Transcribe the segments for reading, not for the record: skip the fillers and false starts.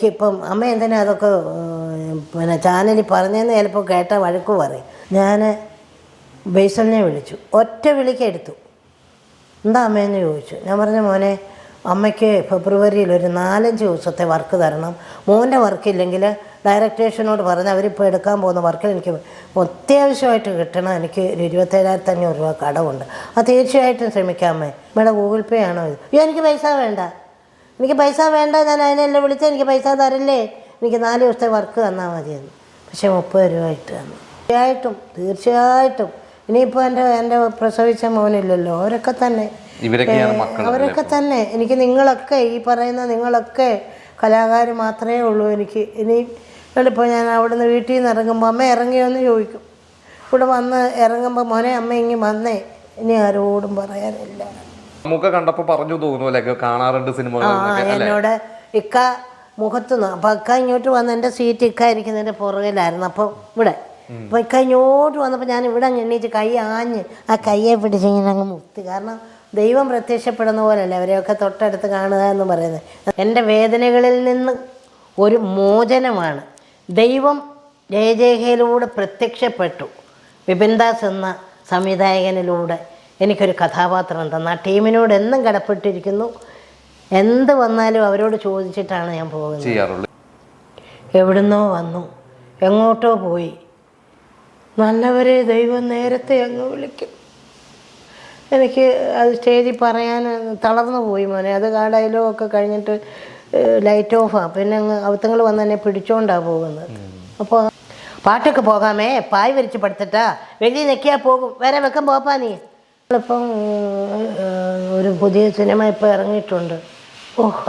എനിക്കിപ്പം അമ്മ എന്തിനാ അതൊക്കെ പിന്നെ ചാനലിൽ പറഞ്ഞതെന്ന് ചിലപ്പോൾ കേട്ട വഴക്ക് പറയും. ഞാൻ ബേസലിനെ വിളിച്ചു, ഒറ്റ വിളിക്കെടുത്തു. എന്താ അമ്മയെന്ന് ചോദിച്ചു. ഞാൻ പറഞ്ഞു, മോനെ അമ്മയ്ക്ക് ഫെബ്രുവരിയിൽ ഒരു 4-5 ദിവസത്തെ വർക്ക് തരണം. മോൻ്റെ വർക്കില്ലെങ്കിൽ ഡയറക്ടേഴ്സിനോട് പറഞ്ഞ് അവരിപ്പോൾ എടുക്കാൻ പോകുന്ന വർക്കിൽ എനിക്ക് അത്യാവശ്യമായിട്ട് കിട്ടണം. എനിക്ക് ഒരു 27,500 രൂപ കടമുണ്ട്, അത് തീർച്ചയായിട്ടും ശ്രമിക്കാമേ. ഇവിടെ ഗൂഗിൾ പേ ആണോ ഇത്? അയ്യോ എനിക്ക് പൈസ വേണ്ട, എനിക്ക് പൈസ വേണ്ട, ഞാൻ അതിനെല്ലാം വിളിച്ചാൽ എനിക്ക് പൈസ തരല്ലേ, എനിക്ക് 4 ദിവസത്തെ വർക്ക് തന്നാൽ മതിയെന്ന്. പക്ഷേ 30 രൂപ ഇട്ട് തന്നു. തീർച്ചയായിട്ടും ഇനിയിപ്പോൾ എൻ്റെ പ്രസവിച്ച മോനില്ലല്ലോ, അവരൊക്കെ തന്നെ എനിക്ക് നിങ്ങളൊക്കെ ഈ പറയുന്ന നിങ്ങളൊക്കെ കലാകാർ മാത്രമേ ഉള്ളൂ എനിക്ക്. ഇനി ഇപ്പോൾ ഞാൻ അവിടെ നിന്ന് വീട്ടിൽ നിന്ന് ഇറങ്ങുമ്പോൾ അമ്മ ഇറങ്ങിയോന്ന് ചോദിക്കും. ഇവിടെ വന്ന് ഇറങ്ങുമ്പോൾ മോനെ അമ്മ ഇങ്ങ് വന്നേ, ഇനി ആരോടും പറയാനില്ല. നമുക്ക് കണ്ടപ്പോൾ പറഞ്ഞു തോന്നുന്നു കാണാറുണ്ട് സിനിമ എന്നോട് ഇക്ക മുഖത്ത് നിന്ന്. അപ്പം ഇക്ക ഇങ്ങോട്ട് വന്ന് എൻ്റെ സീറ്റ് ഇക്ക ഇരിക്കുന്നതിൻ്റെ പുറകിലായിരുന്നു. അപ്പോൾ ഇവിടെ അപ്പോൾ ഇക്ക ഇങ്ങോട്ട് വന്നപ്പോൾ ഞാൻ ഇവിടെ അങ്ങ് എണ്ണീച്ച് കൈ ആഞ്ഞ് ആ കയ്യെ പിടിച്ചിങ്ങനെ അങ്ങ് മുത്തി. കാരണം ദൈവം പ്രത്യക്ഷപ്പെടുന്ന പോലെയല്ലേ അവരെയൊക്കെ തൊട്ടടുത്ത് കാണുക എന്ന് പറയുന്നത്. എൻ്റെ വേദനകളിൽ നിന്ന് ഒരു മോചനമാണ്. ദൈവം ജയജയയിലൂടെ പ്രത്യക്ഷപ്പെട്ടു. വിപിൻദാസ് എന്ന സംവിധായകനിലൂടെ എനിക്കൊരു കഥാപാത്രം തന്ന ആ ടീമിനോട് എന്നും കടപ്പെട്ടിരിക്കുന്നു. എന്ത് വന്നാലും അവരോട് ചോദിച്ചിട്ടാണ് ഞാൻ പോകുന്നത്. എവിടുന്നോ വന്നു, എങ്ങോട്ടോ പോയി, നല്ലവരെ ദൈവം നേരത്തെ അങ്ങ് വിളിക്കും. എനിക്ക് അത് സ്റ്റേജിൽ പറയാൻ തളർന്നു പോയി മോനെ. അത് ആ ഡയലോഗൊക്കെ കഴിഞ്ഞിട്ട് ലൈറ്റ് ഓഫാണ്. പിന്നെ അങ്ങ് അവത്തങ്ങൾ വന്ന് എന്നെ പിടിച്ചോണ്ടാണ് പോകുന്നത്. അപ്പോൾ പാട്ടൊക്കെ പോകാമേ, പായ് വരിച്ച് പടുത്തിട്ടാ വെളി നെക്കിയാൽ പോകും, വേറെ വെക്കം പോപ്പാ നീ. ഇപ്പം ഒരു പുതിയ സിനിമ ഇപ്പോൾ ഇറങ്ങിയിട്ടുണ്ട്.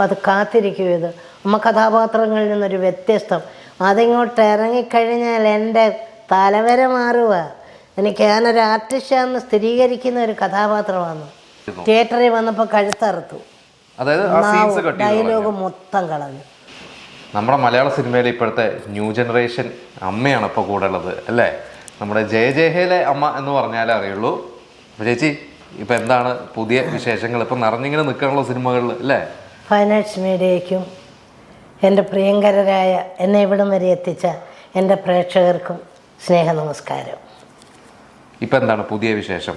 അത് കാത്തിരിക്കും. ഇത് അമ്മ കഥാപാത്രങ്ങളിൽ നിന്നൊരു വ്യത്യസ്തം. അതിങ്ങോട്ട് ഇറങ്ങിക്കഴിഞ്ഞാൽ എൻ്റെ തലവര മാറുക. ഞാനൊരു ആർട്ടിസ്റ്റാണെന്ന് സ്ഥിരീകരിക്കുന്ന ഒരു കഥാപാത്രമാണ്. തിയേറ്ററിൽ വന്നപ്പോൾ കഴുത്തറുത്തു, ഡയലോഗ് മൊത്തം കളഞ്ഞു. നമ്മുടെ മലയാള സിനിമയിലെ ഇപ്പോഴത്തെ ന്യൂ ജനറേഷൻ അമ്മയാണ് ഇപ്പോൾ കൂടെ ഉള്ളത് അല്ലേ? നമ്മുടെ ജയജയയിലെ അമ്മ എന്ന് പറഞ്ഞാലേ അറിയുള്ളൂ. അപ്പോൾ ചേച്ചി ഇപ്പം എന്താണ് പുതിയ വിശേഷങ്ങൾ? ഇപ്പം നിറഞ്ഞിങ്ങനെ നിൽക്കാനുള്ള സിനിമകളിൽ അല്ലേ? ഫൈൻ ആർട്സ് മീഡിയയ്ക്കും എൻ്റെ പ്രിയങ്കരായ എന്നെ ഇവിടം വരെ എത്തിച്ച എൻ്റെ പ്രേക്ഷകർക്കും സ്നേഹ നമസ്കാരം. ഇപ്പം എന്താണ് പുതിയ വിശേഷം?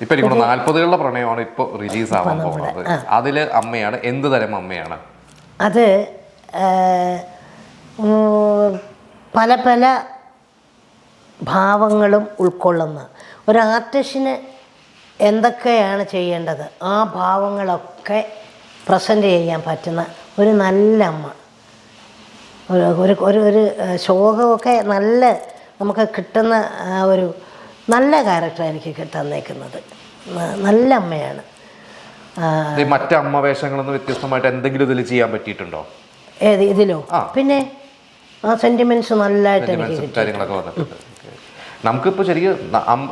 ഇപ്പം എനിക്ക് 40കളുടെ പ്രണയമാണ് ഇപ്പോൾ റിലീസ് ആവാൻ പോകുന്നത്. അതിൽ അമ്മയാണ്. എന്ത് തരം അമ്മയാണ് അത്? പല പല ഭാവങ്ങളും ഉൾക്കൊള്ളുന്ന ഒരു ആർട്ടിസ്റ്റിന് എന്തൊക്കെയാണ് ചെയ്യേണ്ടത് ആ ഭാവങ്ങളൊക്കെ പ്രസൻറ്റ് ചെയ്യാൻ പറ്റുന്ന ഒരു നല്ല അമ്മ. ഒരു ഒരു ഒരു ശോകമൊക്കെ നല്ല നമുക്ക് കിട്ടുന്ന ഒരു നല്ല ക്യാരക്ടർ എനിക്ക് തന്നേക്കുന്നത്. നല്ല അമ്മയാണ്. മറ്റ് അമ്മ വേഷങ്ങളിൽ നിന്ന് വ്യത്യസ്തമായിട്ട് എന്തെങ്കിലും ഇതിൽ ചെയ്യാൻ പറ്റിയിട്ടുണ്ടോ? ഏത് ഇതിലോ? പിന്നെ ആ സെന്റിമെന്റ്സ് നല്ലതായിട്ട് എനിക്ക് നമുക്കിപ്പോൾ ശരിക്കും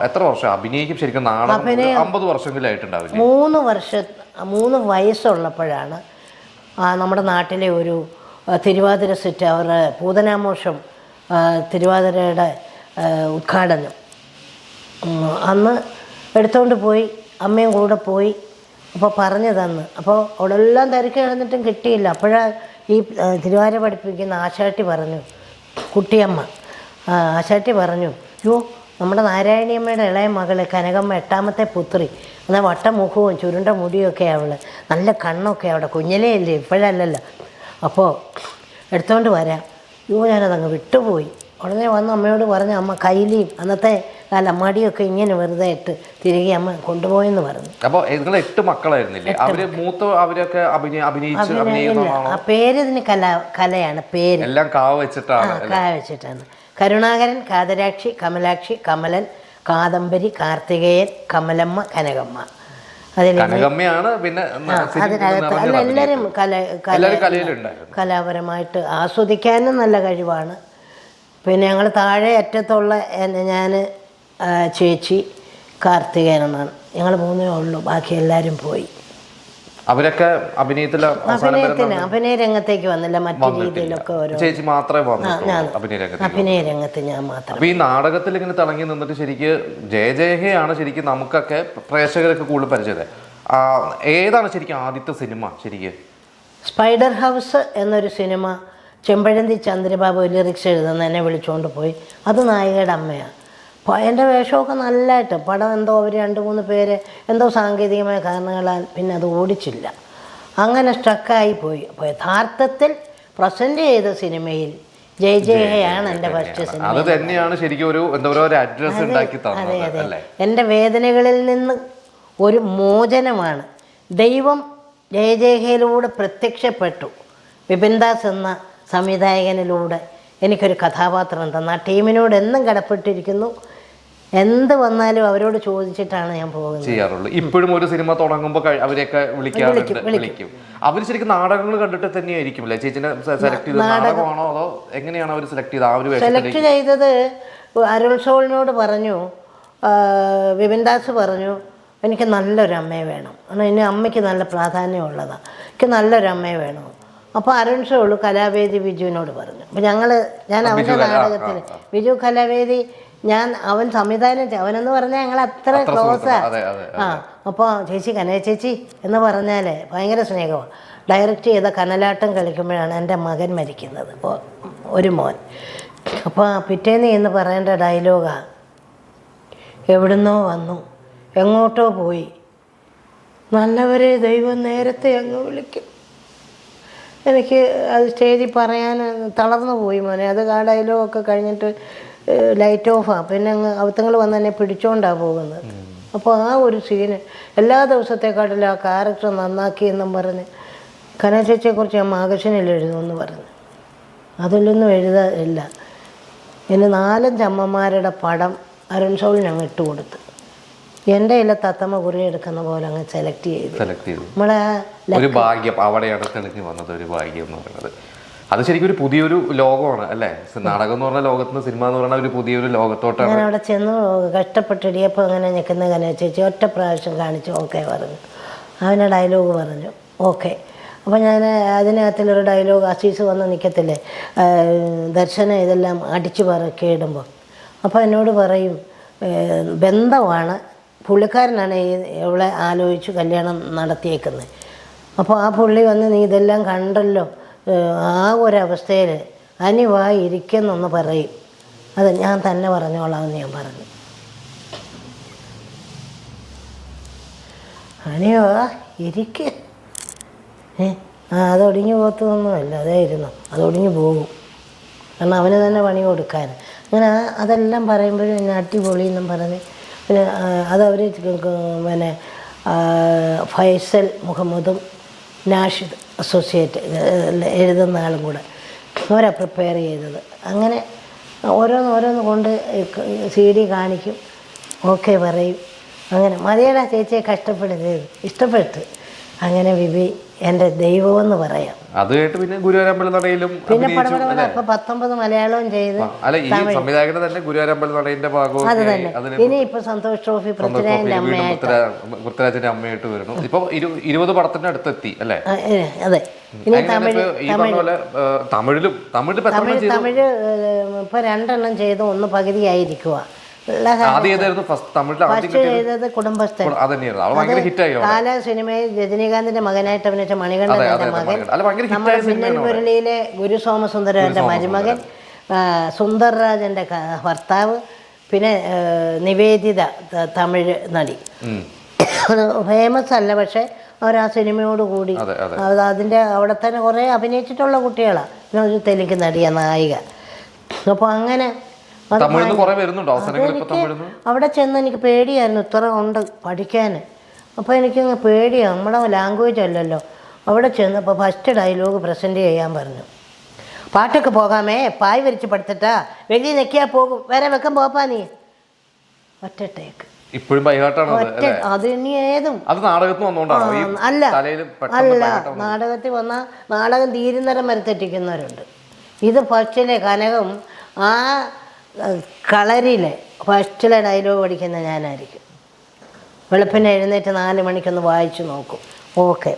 എത്ര വർഷം അഭിനയിക്കും? ശരിക്കും 50 വർഷമെങ്കിലായിട്ടുണ്ടാവില്ല. 3 വയസ്സുള്ളപ്പോഴാണ് നമ്മുടെ നാട്ടിലെ ഒരു തിരുവാതിര സെറ്റ് അവരുടെ പൂതനാമോഷം തിരുവാതിരയുടെ ഉദ്ഘാടനം അന്ന് എടുത്തുകൊണ്ട് പോയി, അമ്മയും കൂടെ പോയി. അപ്പോൾ പറഞ്ഞു തന്ന്. അപ്പോൾ അവിടെ എല്ലാം തിരക്കി കിടന്നിട്ടും കിട്ടിയില്ല. അപ്പോഴാണ് ഈ തിരുവാതിര പഠിപ്പിക്കുന്ന ആശാട്ടി പറഞ്ഞു, കുട്ടിയമ്മ ആശാട്ടി പറഞ്ഞു, നമ്മുടെ നാരായണിയമ്മയുടെ ഇളയ മകൾ കനകമ്മ 8ാമത്തെ പുത്രി, എന്നാൽ വട്ടമുഖവും ചുരുണ്ട മുടിയൊക്കെ അവള്, നല്ല കണ്ണൊക്കെ അവിടെ, കുഞ്ഞിലേ അല്ലേ, ഇപ്പോഴല്ലല്ലോ. അപ്പോൾ എടുത്തോണ്ട് വരാം. ഞാനതങ്ങ് വിട്ടുപോയി. ഉടനെ വന്ന് അമ്മയോട് പറഞ്ഞ് അമ്മ കയ്യിലും അന്നത്തെ കാല മടിയൊക്കെ ഇങ്ങനെ വെറുതെ ഇട്ട് തിരികെ അമ്മ കൊണ്ടുപോയെന്ന് പറഞ്ഞു. അപ്പോൾ നിങ്ങൾ 8 മക്കളായിരുന്നില്ലേ? അവരൊക്കെ ആ പേര് ഇതിന് കലയാണ്. പേര് എല്ലാം കാ വെച്ചിട്ടാണ്. കരുണാകരൻ, കാതരാക്ഷി, കമലാക്ഷി, കമലൻ, കാദംബരി, കാർത്തികേയൻ, കമലമ്മ, കനകമ്മ. അതിനകത്ത് എല്ലാവരും കലാപരമായിട്ട് ആസ്വദിക്കാനും നല്ല കഴിവാണ്. പിന്നെ ഞങ്ങൾ താഴെ അറ്റത്തുള്ള ഞാൻ, ചേച്ചി, കാർത്തികേയൻ എന്നാണ്. ഞങ്ങൾ 3 ഉള്ളൂ, ബാക്കി എല്ലാവരും പോയി. അവരൊക്കെ അഭിനയ രംഗത്തേക്ക് വന്നില്ല. മറ്റു രീതിയിലൊക്കെ അഭിനയ രംഗത്ത് ഞാൻ മാത്രം. ഈ നാടകത്തിൽ ഇങ്ങനെ തിളങ്ങി നിന്നിട്ട് ശരിക്ക് ജയജയഹയാണ് ശരിക്കും നമുക്കൊക്കെ പ്രേക്ഷകരൊക്കെ കൂടുതൽ പരിചയം. ഏതാണ് ശരിക്കും ആദ്യത്തെ സിനിമ? ശരിക്ക് സ്പൈഡർ ഹൗസ് എന്നൊരു സിനിമ ചെമ്പഴന്തി ചന്ദ്രബാബു ലിറിക്സ് എഴുതുന്ന എന്നെ വിളിച്ചുകൊണ്ട് പോയി. അത് നായികയുടെ അമ്മയാണ്. അപ്പോൾ എൻ്റെ വേഷമൊക്കെ നല്ലതായിട്ട് പടം എന്തോ അവർ 2-3 പേര് എന്തോ സാങ്കേതികമായ കാരണങ്ങളാൽ പിന്നെ അത് ഓടിച്ചില്ല. അങ്ങനെ സ്റ്റക്കായി പോയി. അപ്പോൾ യഥാർത്ഥത്തിൽ പ്രസൻറ്റ് ചെയ്ത സിനിമയിൽ ജയ് ജയ് ഹേയാണ് എൻ്റെ ഫസ്റ്റ് സിനിമ. അത് തന്നെയാണ് ശരിക്കും ഒരു എന്താ പറയുക ഒരു അഡ്രസ് ഉണ്ടാക്കി തന്നത് അല്ലേ? എൻ്റെ വേദനകളിൽ നിന്ന് ഒരു മോചനമാണ്. ദൈവം ജയ ജയ് ഹേയിലൂടെ പ്രത്യക്ഷപ്പെട്ടു. വിപിൻ ദാസ് എന്ന സംവിധായകനിലൂടെ എനിക്കൊരു കഥാപാത്രം തന്ന ആ ടീമിനോട് എന്നും കടപ്പെട്ടിരിക്കുന്നു. എന്ത് വന്നാലും അവരോട് ചോദിച്ചിട്ടാണ് ഞാൻ പോകുന്നത് ചെയ്യാറുള്ളൂ. ഇപ്പോഴും ഒരു സിനിമ തുടങ്ങുമ്പോൾ അവരെയൊക്കെ വിളിക്കും. അവർ ശരിക്കും നാടകങ്ങൾ കണ്ടിട്ട് തന്നെയായിരിക്കും അല്ലേ ചേച്ചിനെ സെലക്ട് ചെയ്തത്? നാടകമാണോ അതോ എങ്ങനെയാണ് അവർ സെലക്ട് ചെയ്തത്? ആ ഒരു സെലക്ട് ചെയ്തത് അരുൾ സോളിനോട് പറഞ്ഞു, വിപിൻ ദാസ് പറഞ്ഞു എനിക്ക് നല്ലൊരു അമ്മയെ വേണം, കാരണം ഇനി അമ്മയ്ക്ക് നല്ല പ്രാധാന്യമുള്ളതാണ്, എനിക്ക് നല്ലൊരു അമ്മയെ വേണം. അപ്പോൾ അരുൺ സോൾ കലാവേദി വിജുവിനോട് പറഞ്ഞു. അപ്പോൾ ഞാൻ അവൻ്റെ നാടകത്തിൽ വിജു കലാവേദി അവൻ സംവിധാനം അവനെന്ന് പറഞ്ഞാൽ ഞങ്ങൾ അത്ര ക്ലോസാണ്. അപ്പോൾ ചേച്ചി കനക ചേച്ചി എന്ന് പറഞ്ഞാൽ ഭയങ്കര സ്നേഹമാണ്. ഡയറക്റ്റ് ചെയ്ത കനലാട്ടം കളിക്കുമ്പോഴാണ് എൻ്റെ മകൻ മരിക്കുന്നത്, ഒരു മോൻ. അപ്പോൾ പിറ്റേന്ന് എന്ന് പറയേണ്ട ഡയലോഗാണ്, എവിടുന്നോ വന്നു എങ്ങോട്ടോ പോയി, നല്ലവരെ ദൈവം നേരത്തെ അങ്ങ് വിളിക്കും. എനിക്ക് അത് സ്റ്റേജിൽ പറയാൻ തളർന്നു പോയി മോനെ. അത് ആ ഡയലോഗൊക്കെ കഴിഞ്ഞിട്ട് ലൈറ്റ് ഓഫാണ്. പിന്നെ അങ്ങ് അവത്തങ്ങൾ വന്ന് എന്നെ പിടിച്ചോണ്ടാണ് പോകുന്നത്. അപ്പോൾ ആ ഒരു സീന് എല്ലാ ദിവസത്തെക്കാട്ടിലും ആ ക്യാരക്ടർ നന്നാക്കി എന്നും പറഞ്ഞ് കനകച്ചേച്ചിയെക്കുറിച്ച് ഞാൻ മാഗസിനിൽ എഴുതുമെന്ന് പറഞ്ഞു. അതിലൊന്നും എഴുതാറില്ല. ഇനി 4-5 അമ്മമാരുടെ പടം അരുൺ സോളിന് അങ്ങ് ഇട്ട് കൊടുത്ത് എൻ്റെ കയ്യിലെ തത്തമ്മ കുറി എടുക്കുന്ന പോലെ അങ്ങ് സെലക്ട് ചെയ്തു. നമ്മളെ ഒരു ഭാഗ്യം അവിടെയാണ് തെളിഞ്ഞു വന്നത്. ഒരു ഭാഗ്യം എന്ന് പറയുന്നത് അത് ശരിക്കും ഒരു പുതിയൊരു ലോകമാണ് അല്ലേ? നാടകം എന്ന് പറഞ്ഞ ലോകത്ത് നിന്ന് സിനിമ എന്ന് പറഞ്ഞാൽ ഒരു പുതിയൊരു ലോകത്തോട്ടാണ്. ഞാൻ അവിടെ ചെന്ന് കഷ്ടപ്പെട്ടിടിയപ്പോൾ അങ്ങനെ നിൽക്കുന്ന കനകച്ചേച്ചി ഒറ്റ പ്രാവശ്യം കാണിച്ചു ഓക്കെ പറഞ്ഞു. അവനെ ഡയലോഗ് പറഞ്ഞു ഓക്കെ. അപ്പോൾ ഞാൻ അതിനകത്തിലൊരു ഡയലോഗ് അസീസ് വന്ന് നിൽക്കത്തില്ലേ ദർശനം ഇതെല്ലാം അടിച്ചു പറക്കി ഇടുമ്പോൾ, അപ്പോൾ എന്നോട് പറയും ബന്ധമാണ്, പുള്ളിക്കാരനാണ് ഇവളെ ആലോചിച്ച് കല്യാണം നടത്തിയേക്കുന്നത്. അപ്പോൾ ആ പുള്ളി വന്ന് നീ ഇതെല്ലാം കണ്ടല്ലോ, ആ ഒരവസ്ഥയിൽ അനിവാ ഇരിക്കുന്നൊന്ന് പറയും. അത് ഞാൻ തന്നെ പറഞ്ഞോളാമെന്ന് ഞാൻ പറഞ്ഞു. അനിവാ ഇരിക്ക അതൊടിഞ്ഞു പോകത്തൊന്നുമല്ല, അതായിരുന്നു അതൊടിഞ്ഞു പോകും, കാരണം അവന് തന്നെ പണി കൊടുക്കാൻ. അങ്ങനെ അതെല്ലാം പറയുമ്പോഴും എന്നെ അടിപൊളിയെന്നും പറഞ്ഞ് പിന്നെ അതവർ പിന്നെ ഫൈസൽ മുഹമ്മദും നാഷിദ് അസോസിയേറ്റ് എഴുതുന്ന ആളും കൂടെ അവരാ പ്രിപ്പയർ ചെയ്തത്. അങ്ങനെ ഓരോന്ന് കൊണ്ട് CD കാണിക്കും, ഓക്കെ പറയും. അങ്ങനെ മതിയടാ ചേച്ചിയെ കഷ്ടപ്പെടുന്നത് ഇഷ്ടപ്പെട്ട്. അങ്ങനെ വിവി എൻ്റെ ദൈവമെന്ന് പറയാം. അത് കേട്ട് പിന്നെ ഗുരുവായൂരമ്പല നടയിലും പിന്നെ പടപട ഇപ്പൊ 19 മലയാളവും ചെയ്ത് അത് തന്നെ. ഇനി ഇപ്പൊ സന്തോഷ് ട്രോഫി പൃഥ്വിരാജിന്റെ അമ്മയായിട്ട് വരുന്നു. ഇപ്പൊ 20 പടത്തിന്റെ അടുത്തെത്തി അല്ലേ? അതെ. ഇനി തമിഴ് തമിഴ് ഇപ്പൊ 2 എണ്ണം ചെയ്ത് 1 പകുതിയായിരിക്കുക. കുടുംബസ്ഥൻ കാല സിനിമയിൽ രജനീകാന്തിന്റെ മകനായിട്ട് അഭിനയിച്ച മണികണ്ഠന്റെ മകൻ, നമ്മുടെ മിന്നൽ മുരളിയിലെ ഗുരു സോമസുന്ദരന്റെ മരുമകൻ, സുന്ദർരാജന്റെ ഭർത്താവ്, പിന്നെ നിവേദിത തമിഴ് നടി. ഫേമസ് അല്ല, പക്ഷെ അവർ ആ സിനിമയോട് കൂടി അതിൻ്റെ അവിടെ തന്നെ കുറേ അഭിനയിച്ചിട്ടുള്ള കുട്ടികളാണ്. പിന്നെ ഒരു തെലുങ്ക് നടിയ നായിക. അപ്പോൾ അങ്ങനെ അവിടെ ചെന്ന് എനിക്ക് പേടിയായിരുന്നു, ഇത്ര ഉണ്ട് പഠിക്കാൻ. അപ്പോൾ എനിക്കങ്ങ് പേടിയാണ്, നമ്മുടെ ലാംഗ്വേജ് അല്ലല്ലോ. അവിടെ ചെന്നപ്പോൾ ഫസ്റ്റ് ഡയലോഗ് പ്രസൻറ്റ് ചെയ്യാൻ പറഞ്ഞു. പാട്ടൊക്കെ പോകാമേ, പായ് വരിച്ച് പഠിത്തിട്ടാ വെളി നെക്കിയാൽ പോകും, വേറെ വെക്കം പോപ്പാ നീ. ഒറ്റ ടേക്ക് ഇപ്പോഴും അത് ഇനി ഏതും അല്ല നാടകത്തിൽ വന്നാൽ നാടകം തീരുന്നരം വരെ തെറ്റിക്കുന്നവരുണ്ട്. ഇത് ഫസ്റ്റിലെ കനകം ആ കളരിയിലെ ഫസ്റ്റിലെ ഡയലോഗ് പഠിക്കുന്ന ഞാനായിരിക്കും. വെളുപ്പിനെ എഴുന്നേറ്റ് 4 മണിക്കൊന്ന് വായിച്ചു നോക്കും, ഓക്കെ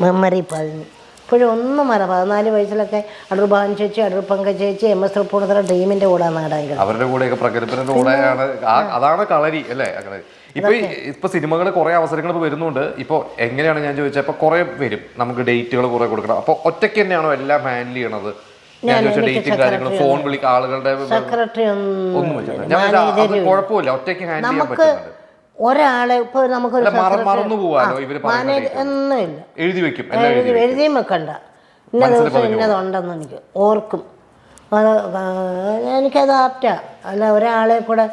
മെമ്മറി പതിഞ്ഞു. ഇപ്പോഴും ഒന്നും 14 വയസ്സിലൊക്കെ അടൂർ ഭാവൻ ചേച്ചി, അടൂർ പങ്കജ് ചേച്ചി, MS തൃപ്പൂണിത്തുറ ടീമിൻ്റെ കൂടെ നാടകം അവരുടെ കൂടെയൊക്കെ പ്രകടനത്തിൻ്റെ കൂടെയാണ്. അതാണ് കളരി അല്ലേ? ഇപ്പൊ സിനിമകൾ കുറെ അവസരങ്ങൾ ഇപ്പോൾ വരുന്നുണ്ട്. ഇപ്പോൾ എങ്ങനെയാണ് ഞാൻ ചോദിച്ചാൽ ഇപ്പോൾ കുറേ വരും, നമുക്ക് ഡേറ്റുകൾ കുറേ കൊടുക്കണം. അപ്പോൾ ഒറ്റയ്ക്ക് തന്നെയാണോ എല്ലാം ഹാൻഡിൽ ചെയ്യണത്? ഡേറ്റും കാര്യങ്ങളും ഫോൺ വിളിക്കുക ആളുകളുടെ സെക്രട്ടറി ഒന്നും കുഴപ്പമില്ല, ഒറ്റയ്ക്ക് ഹാൻഡിൽ ചെയ്യാൻ പറ്റുന്നുണ്ട്. ഒരാളെ ഇപ്പൊ നമുക്കൊരു മറന്നു പോവാലോ ഇവര് ഒന്നുമില്ല, എഴുതി വെക്കും, എഴുതിയും വെക്കണ്ട. ഇന്ന ദിവസം ഇന്നതുണ്ടെന്ന് എനിക്ക് ഓർക്കും. അത് എനിക്കത് ആപ്റ്റാ. അല്ല ഒരാളെ കൂടെ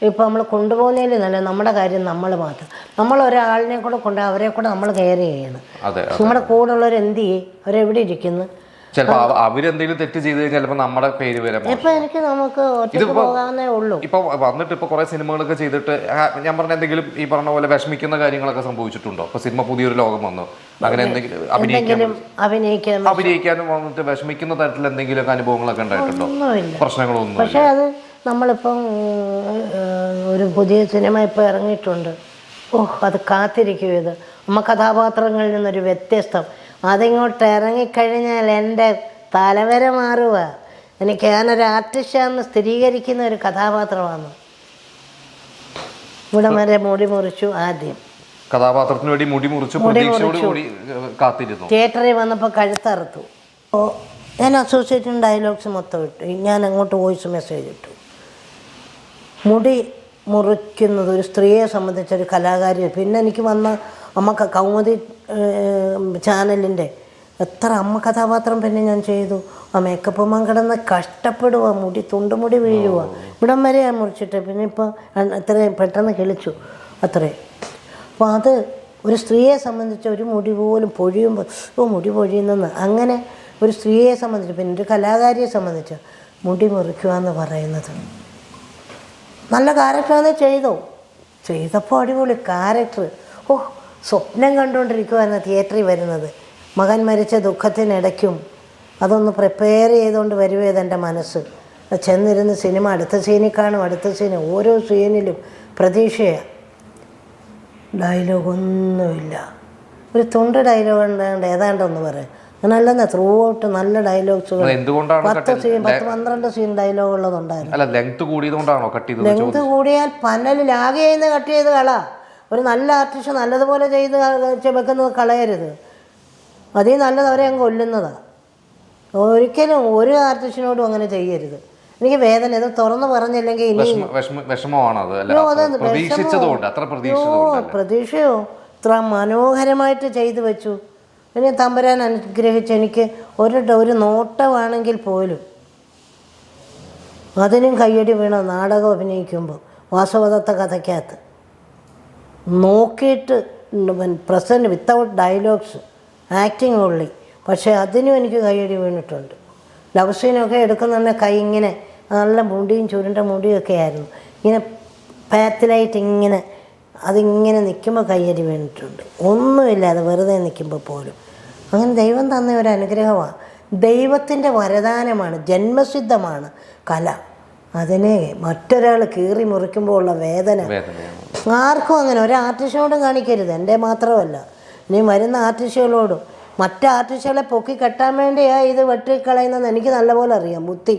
ഇപ്പം നമ്മൾ കൊണ്ടുപോകുന്നതിൽ നല്ല നമ്മുടെ കാര്യം നമ്മൾ മാത്രം. നമ്മൾ ഒരാളിനെ കൂടെ കൊണ്ട് അവരെ കൂടെ നമ്മൾ കെയർ ചെയ്യണം. നമ്മുടെ കൂടെ ഉള്ളവർ എന്ത് ചെയ്യും, അവരെവിടെ ഇരിക്കുന്നു. ചിലപ്പോൾ അവരെന്തെങ്കിലും തെറ്റ് ചെയ്ത് കഴിഞ്ഞാൽ ചിലപ്പോൾ നമ്മുടെ പേര് വരെ ഇപ്പൊ എനിക്ക് നമുക്ക് ഒറ്റയ്ക്ക് പോകാവുന്നേ ഉള്ളൂ. ഇപ്പൊ വന്നിട്ട് ഇപ്പൊ കുറെ സിനിമകളൊക്കെ ചെയ്തിട്ട് ഞാൻ പറഞ്ഞ എന്തെങ്കിലും ഈ പറഞ്ഞ പോലെ വിഷമിക്കുന്ന കാര്യങ്ങളൊക്കെ സംഭവിച്ചിട്ടുണ്ടോ? ഇപ്പൊ സിനിമ പുതിയൊരു ലോകം വന്നു, അങ്ങനെ എന്തെങ്കിലും അഭിനയിക്കാനും വന്നിട്ട് വിഷമിക്കുന്ന തരത്തിൽ എന്തെങ്കിലും അനുഭവങ്ങളൊക്കെ ഉണ്ടായിട്ടുണ്ടോ? പ്രശ്നങ്ങളൊന്നും. പക്ഷെ അത് നമ്മളിപ്പം ഒരു പുതിയ സിനിമ ഇപ്പൊ ഇറങ്ങിയിട്ടുണ്ട്. അത് കാത്തിരിക്കും. ഇത് നമ്മ കഥാപാത്രങ്ങളിൽ നിന്നൊരു വ്യത്യസ്തം. അതിങ്ങോട്ട് ഇറങ്ങിക്കഴിഞ്ഞാൽ എൻ്റെ തലവര മാറുക. എനിക്ക് ഞാനൊരു ആർട്ടിസ്റ്റാണെന്ന് സ്ഥിരീകരിക്കുന്ന ഒരു കഥാപാത്രമാണ്. ഇവിടെ വരെ മുടി മുറിച്ചു. ആദ്യം കഥാപാത്രത്തിന് വേണ്ടി മുടി മുറിച്ചു കാത്തിരുന്നു. തിയേറ്ററിൽ വന്നപ്പോൾ കഴുത്തറുത്തു. ഞാൻ അസോസിയേഷൻ ഡയലോഗ്സ് മൊത്തം ഇട്ടു. ഞാൻ അങ്ങോട്ട് വോയിസ് മെസ്സേജ് ഇട്ടു. മുടി മുറിക്കുന്നത് ഒരു സ്ത്രീയെ സംബന്ധിച്ചൊരു കലാകാരി. പിന്നെ എനിക്ക് വന്ന അമ്മ കൗമുദി ചാനലിൻ്റെ എത്ര അമ്മ കഥാപാത്രം പിന്നെ ഞാൻ ചെയ്തു. ആ മേക്കപ്പ് കിടന്ന് കഷ്ടപ്പെടുക, മുടി തുണ്ടുമുടി വീഴുക. ഇവിടം വരെ ഞാൻ മുറിച്ചിട്ട് പിന്നെ ഇപ്പോൾ ഇത്രയും പെട്ടെന്ന് കിളിച്ചു അത്രയും. അപ്പോൾ അത് ഒരു സ്ത്രീയെ സംബന്ധിച്ച് ഒരു മുടി പോലും പൊഴിയുമ്പോൾ മുടി പൊഴിയുന്നെന്ന് അങ്ങനെ ഒരു സ്ത്രീയെ സംബന്ധിച്ച് പിന്നെ ഒരു കലാകാരിയെ സംബന്ധിച്ച് മുടി മുറിക്കുക എന്ന് പറയുന്നത് നല്ല ക്യാരക്ടറാണ്. ചെയ്തപ്പോൾ അടിപൊളി ക്യാരക്ടർ. സ്വപ്നം കണ്ടുകൊണ്ടിരിക്കുമായിരുന്നു തിയേറ്ററിൽ വരുന്നത്. മകൻ മരിച്ച ദുഃഖത്തിനിടയ്ക്കും അതൊന്ന് പ്രിപ്പയർ ചെയ്തുകൊണ്ട് വരുവേത് എൻ്റെ മനസ്സ്. ചെന്നിരുന്ന് സിനിമ അടുത്ത സീനിൽ കാണും, അടുത്ത സീന് ഓരോ സീനിലും പ്രതീക്ഷയാണ്. ഡയലോഗൊന്നുമില്ല. ഒരു തുണ്ട് ഡയലോഗ് ഉണ്ടാണ്ട് ഏതാണ്ടൊന്ന് പറയാം. അങ്ങനല്ലെന്ന് ത്രൂ ഔട്ട് നല്ല ഡയലോഗ്സുകൾ 10-12 സീൻ ഡയലോഗ് ഉള്ളതുണ്ടായിരുന്നു. ലെങ്ത് കൂടിയാൽ പനലിൽ ആകെ ചെയ്യുന്ന കട്ട് ചെയ്ത് കള. ഒരു നല്ല ആർട്ടിസ്റ്റ് നല്ലതുപോലെ ചെയ്ത് വെക്കുന്നത് കളയരുത്. അതേ നല്ലത് അവരെ അങ്ങ് കൊല്ലുന്നതാണ്. ഒരിക്കലും ഒരു ആർട്ടിസ്റ്റിനോടും അങ്ങനെ ചെയ്യരുത്. എനിക്ക് വേദന. ഇത് തുറന്നു പറഞ്ഞില്ലെങ്കിൽ ഇനി പ്രതീക്ഷയോ ഇത്ര മനോഹരമായിട്ട് ചെയ്തു വെച്ചു. പിന്നെ തമ്പുരാൻ അനുഗ്രഹിച്ച് എനിക്ക് ഒരു നോട്ടമാണെങ്കിൽ പോലും അതിനും കയ്യടി വീണ നാടകം അഭിനയിക്കുമ്പോൾ വാസവദത്ത കഥയ്ക്കകത്ത് നോക്കിയിട്ട് പ്രസൻറ്റ് വിത്തൗട്ട് ഡയലോഗ്സ് ആക്ടിങ് ഉള്ളി. പക്ഷേ അതിനും എനിക്ക് കയ്യടി വീണിട്ടുണ്ട്. ലവ് സീനൊക്കെ എടുക്കുന്ന തന്നെ കൈ ഇങ്ങനെ നല്ല മുടിയും ചുരുണ്ട മുടിയൊക്കെ ആയിരുന്നു. ഇങ്ങനെ പാത്തിലായിട്ട് ഇങ്ങനെ അതിങ്ങനെ നിൽക്കുമ്പോൾ കയ്യടി വീണിട്ടുണ്ട്. ഒന്നുമില്ല അത് വെറുതെ നിൽക്കുമ്പോൾ പോലും. അങ്ങനെ ദൈവം തന്ന ഒരു അനുഗ്രഹമാണ്. ദൈവത്തിൻ്റെ വരദാനമാണ്, ജന്മസിദ്ധമാണ് കല. അതിനെ മറ്റൊരാൾ കീറി മുറിക്കുമ്പോൾ ഉള്ള വേദന ആർക്കും അങ്ങനെ ഒരു ആർട്ടിസ്റ്റിനോടും കാണിക്കരുത്. എൻ്റെ മാത്രമല്ല, ഇനി വരുന്ന ആർട്ടിസ്റ്റുകളോടും. മറ്റ് ആർട്ടിസ്റ്റുകളെ പൊക്കി കെട്ടാൻ വേണ്ടിയാണ് ഇത് വെട്ടിക്കളയുന്നതെന്ന് എനിക്ക് നല്ലപോലെ അറിയാം. ബുദ്ധി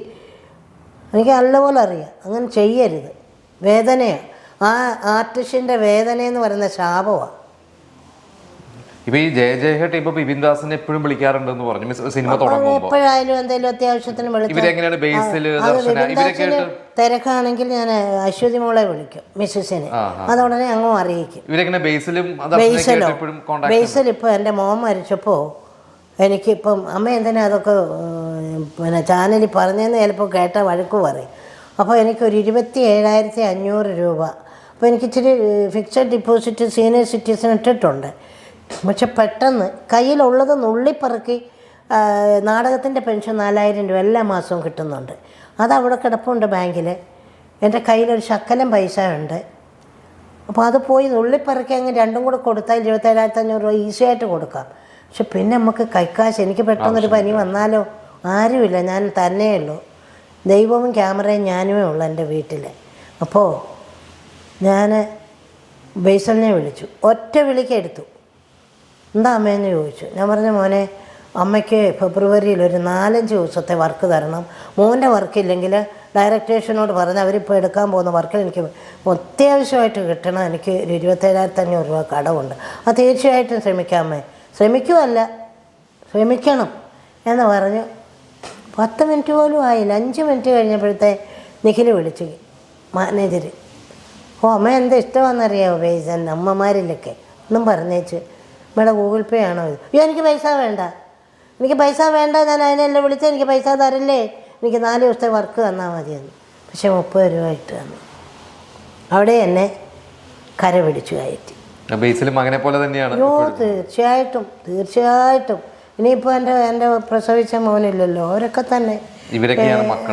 എനിക്ക് നല്ലപോലെ അറിയാം. അങ്ങനെ ചെയ്യരുത്. വേദനയാണ്. ആ ആർട്ടിസ്റ്റിൻ്റെ വേദനയെന്ന് പറയുന്ന ശാപമാണ്. ഇപ്പൊ ഈ ജയജയഹട്ട് ഇപ്പൊ ബിപിൻ ദാസിനെ എപ്പോഴും വിളിക്കാറുണ്ടെന്ന് പറഞ്ഞു സിനിമ തുടങ്ങുമ്പോൾ. എപ്പോഴായാലും എന്തെങ്കിലും അത്യാവശ്യത്തിന് തിരക്കാണെങ്കിൽ ഞാൻ അശ്വതി മോളെ വിളിക്കും, മിസ്സസിനെ. അതുടനെ അങ്ങും അറിയിക്കും. ബേസിൽ ഇപ്പൊ എൻ്റെ മോൻ മരിച്ചപ്പോൾ എനിക്കിപ്പം അമ്മ എന്തിനാ അതൊക്കെ പിന്നെ ചാനലിൽ പറഞ്ഞതെന്ന് ചിലപ്പോൾ കേട്ട വഴക്ക് പറയും. അപ്പോൾ എനിക്കൊരു 27,500 രൂപ. അപ്പോൾ എനിക്കിച്ചിരി ഫിക്സഡ് ഡിപ്പോസിറ്റ് സീനിയർ സിറ്റിസൺ ഇട്ടിട്ടുണ്ട്. പക്ഷെ പെട്ടെന്ന് കയ്യിലുള്ളത് നുള്ളിപ്പറക്കി നാടകത്തിൻ്റെ പെൻഷൻ 4,000 രൂപ എല്ലാ മാസവും കിട്ടുന്നുണ്ട്. അതവിടെ കിടപ്പുണ്ട് ബാങ്കിൽ. എൻ്റെ കയ്യിലൊരു ശക്കലം പൈസ ഉണ്ട്. അപ്പോൾ അത് പോയി നുള്ളിപ്പറക്കി അങ്ങ് രണ്ടും കൂടെ കൊടുത്താൽ 27,500 രൂപ ഈസി ആയിട്ട് കൊടുക്കാം. പക്ഷെ പിന്നെ നമുക്ക് കൈക്കാശ്, എനിക്ക് പെട്ടെന്നൊരു പനി വന്നാലോ ആരുമില്ല, ഞാൻ തന്നെയുള്ളൂ. ദൈവവും ക്യാമറയും ഞാനുമേ ഉള്ളൂ എൻ്റെ വീട്ടിൽ. അപ്പോൾ ഞാൻ ബേസലിനെ വിളിച്ചു. ഒറ്റ വിളിക്കെടുത്തു. എന്താ അമ്മയെന്ന് ചോദിച്ചു. ഞാൻ പറഞ്ഞു, മോനെ അമ്മയ്ക്ക് ഫെബ്രുവരിയിൽ ഒരു 4-5 ദിവസത്തെ വർക്ക് തരണം. മോൻ്റെ വർക്കില്ലെങ്കിൽ ഡയറക്ടേഴ്സിനോട് പറഞ്ഞ് അവരിപ്പോൾ എടുക്കാൻ പോകുന്ന വർക്കിൽ എനിക്ക് അത്യാവശ്യമായിട്ട് കിട്ടണം. എനിക്ക് ഒരു 27,500 രൂപ കടമുണ്ട്. അത് തീർച്ചയായിട്ടും ശ്രമിക്കാമേ. ശ്രമിക്കണം എന്ന് പറഞ്ഞു. 10 മിനിറ്റ് പോലും ആയില്ല. 5 മിനിറ്റ് കഴിഞ്ഞപ്പോഴത്തെ നിഖിൽ വിളിച്ചു മാനേജർ. അമ്മ എന്താ ഇഷ്ടമാണെന്നറിയാമോ ബേസൻ അമ്മമാരിലൊക്കെ ഒന്നും പറഞ്ഞേച്ച് ഇവിടെ ഗൂഗിൾ പേ ആണോ ഇത്? അയ്യോ എനിക്ക് പൈസ വേണ്ട, എനിക്ക് പൈസ വേണ്ട, ഞാൻ അതിനെല്ലാം വിളിച്ച് എനിക്ക് പൈസ തരല്ലേ, എനിക്ക് 4 ദിവസത്തെ വർക്ക് തന്നാൽ മതിയെന്ന്. പക്ഷെ 30 രൂപ ഇട്ട് തന്നു. അവിടെ എന്നെ കര പിടിച്ചു കയറ്റി. ബേസിലും അങ്ങനെ പോലെ തന്നെയാണ്. അയ്യോ തീർച്ചയായിട്ടും തീർച്ചയായിട്ടും. ഇനിയിപ്പോൾ എൻ്റെ പ്രസവിച്ച മോനില്ലല്ലോ, അവരൊക്കെ തന്നെ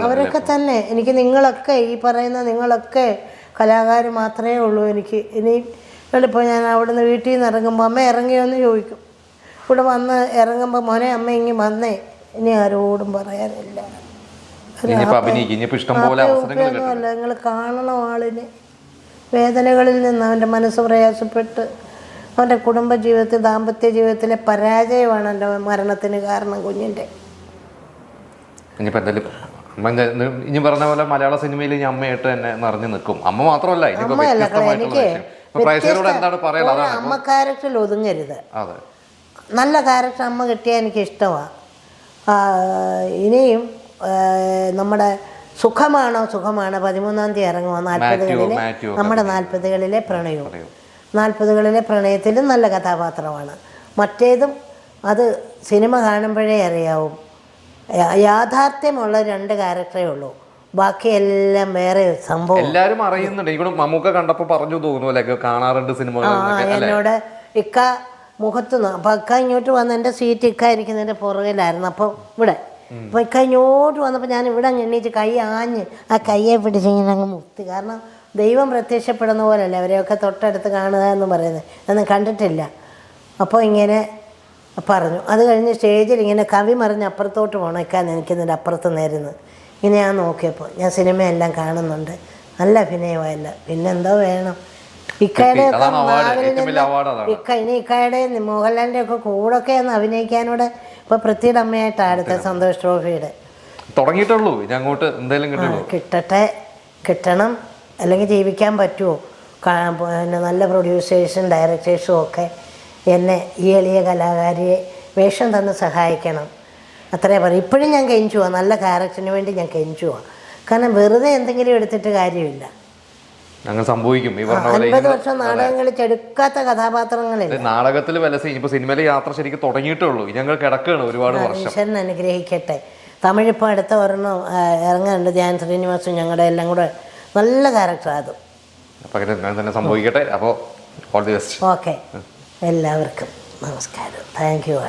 അവരൊക്കെ തന്നെ എനിക്ക് നിങ്ങളൊക്കെ ഈ പറയുന്ന നിങ്ങളൊക്കെ കലാകാർ മാത്രമേ ഉള്ളൂ എനിക്ക്. ഇനി ഇപ്പോൾ ഞാൻ അവിടെ നിന്ന് വീട്ടിൽ നിന്ന് ഇറങ്ങുമ്പോൾ അമ്മ ഇറങ്ങിയോന്ന് ചോദിക്കും. ഇവിടെ വന്ന് ഇറങ്ങുമ്പോൾ മോനെ അമ്മ ഇങ്ങി വന്നേ, ഇനി ആരോടും പറയാനില്ല. ഒന്നുമല്ല, നിങ്ങൾ കാണണം ആളിനെ. വേദനകളിൽ നിന്ന് അവൻ്റെ മനസ്സ് പ്രയാസപ്പെട്ട് അവൻ്റെ കുടുംബജീവിതത്തിൽ ദാമ്പത്യ ജീവിതത്തിലെ പരാജയമാണ് എൻ്റെ മരണത്തിന് കാരണം കുഞ്ഞിൻ്റെ. ഇനി പറഞ്ഞ പോലെ മലയാള സിനിമയിൽ ഇനി അമ്മയായിട്ട് തന്നെ നിറഞ്ഞു നിൽക്കും. അമ്മ മാത്രമല്ല, എനിക്ക് അമ്മ ക്യാരക്ടറിൽ ഒതുങ്ങരുത്, നല്ല ക്യാരക്ടർ അമ്മ കിട്ടിയാൽ എനിക്ക് ഇഷ്ടമാണ്. ഇനിയും നമ്മുടെ സുഖമാണോ 13-ാം തീയതി ഇറങ്ങുമോ 40കളിലെ നമ്മുടെ 40കളിലെ പ്രണയവും. 40കളിലെ പ്രണയത്തിലും നല്ല കഥാപാത്രമാണ്. മറ്റേതും അത് സിനിമ കാണുമ്പോഴേ അറിയാവും. യാഥാർത്ഥ്യമുള്ള 2 ക്യാരക്ടറേ ഉള്ളൂ, ബാക്കിയെല്ലാം വേറെ സംഭവം. എല്ലാവരും അറിയുന്നുണ്ട്. ഇവിടെ മമ്മൂക്ക കണ്ടപ്പോൾ പറഞ്ഞു തോന്നുന്നു കാണാറുണ്ട് സിനിമ. എന്നോട് ഇക്ക മുഖത്ത് അപ്പം ഇക്ക ഇങ്ങോട്ട് വന്ന് എൻ്റെ സീറ്റ് ഇക്ക ഇരിക്കുന്നതിൻ്റെ പുറകിലായിരുന്നു. അപ്പോൾ ഇവിടെ അപ്പോൾ ഇക്ക ഇങ്ങോട്ട് വന്നപ്പോൾ ഞാൻ ഇവിടെ അങ്ങ് എണ്ണീച്ച് കൈ ആഞ്ഞ് ആ കയ്യെ പിടിച്ച് ഇങ്ങനെ അങ്ങ് മുക്തി. കാരണം ദൈവം പ്രത്യക്ഷപ്പെടുന്ന പോലല്ല അവരെയൊക്കെ തൊട്ടടുത്ത് കാണുക എന്ന് പറയുന്നത്, ഒന്നും കണ്ടിട്ടില്ല. അപ്പോൾ ഇങ്ങനെ പറഞ്ഞു. അത് കഴിഞ്ഞ് സ്റ്റേജിൽ ഇങ്ങനെ കവി മറിഞ്ഞ് അപ്പുറത്തോട്ട് പോകണം, ഇക്കാൻ നിൽക്കുന്നതിൻ്റെ അപ്പുറത്ത് നേരുന്നു. ഇങ്ങനെ ഞാൻ നോക്കിയപ്പോൾ ഞാൻ സിനിമയെല്ലാം കാണുന്നുണ്ട്, നല്ല അഭിനയമല്ല, പിന്നെന്തോ വേണം. ഇക്കയുടെ ഇക്കയുടെ മോഹൻലാലിൻ്റെ ഒക്കെ കൂടൊക്കെ ഒന്ന് അഭിനയിക്കാനൂടെ ഇപ്പോൾ പൃഥ്വിയുടെ അമ്മയായിട്ടാണ് അടുത്ത സന്തോഷ് ട്രോഫിയുടെ തുടങ്ങിയിട്ടുള്ളൂ. കിട്ടണം, അല്ലെങ്കിൽ ജീവിക്കാൻ പറ്റുമോ? പിന്നെ നല്ല പ്രൊഡ്യൂസേഴ്സും ഡയറക്ടേഴ്സും ഒക്കെ എന്നെ ഈ എളിയ കലാകാരിയെ വേഷം തന്ന് സഹായിക്കണം, അത്രേ പറയും. ഇപ്പോഴും ഞാൻ കെഞ്ചു പോവാം, നല്ല ക്യാരക്ടറിന് വേണ്ടി ഞാൻ കെഞ്ചു പോവാം. കാരണം വെറുതെ എന്തെങ്കിലും എടുത്തിട്ട് കാര്യമില്ല. സംഭവിക്കും. 50 വർഷം നാടകങ്ങളിൽ ചെടുക്കാത്ത കഥാപാത്രങ്ങളില്ല. നാടകത്തിൽ സിനിമയിലെ യാത്ര ശരിക്കും തുടങ്ങിയിട്ടുള്ളൂ. ഞങ്ങൾ കിടക്കുകയാണ് ഒരുപാട് വർഷം. ഈശ്വരൻ അനുഗ്രഹിക്കട്ടെ. തമിഴിപ്പോൾ അടുത്ത ഒരെണ്ണം ഇറങ്ങാനുണ്ട്, ധ്യാൻ ശ്രീനിവാസും ഞങ്ങളുടെ എല്ലാം കൂടെ നല്ല ക്യാരക്ടറാണ് അത്. തന്നെ സംഭവിക്കട്ടെ. അപ്പോൾ ഓൾ ദി ബെസ്റ്റ്. ഓക്കെ, എല്ലാവർക്കും നമസ്കാരം. Thank you.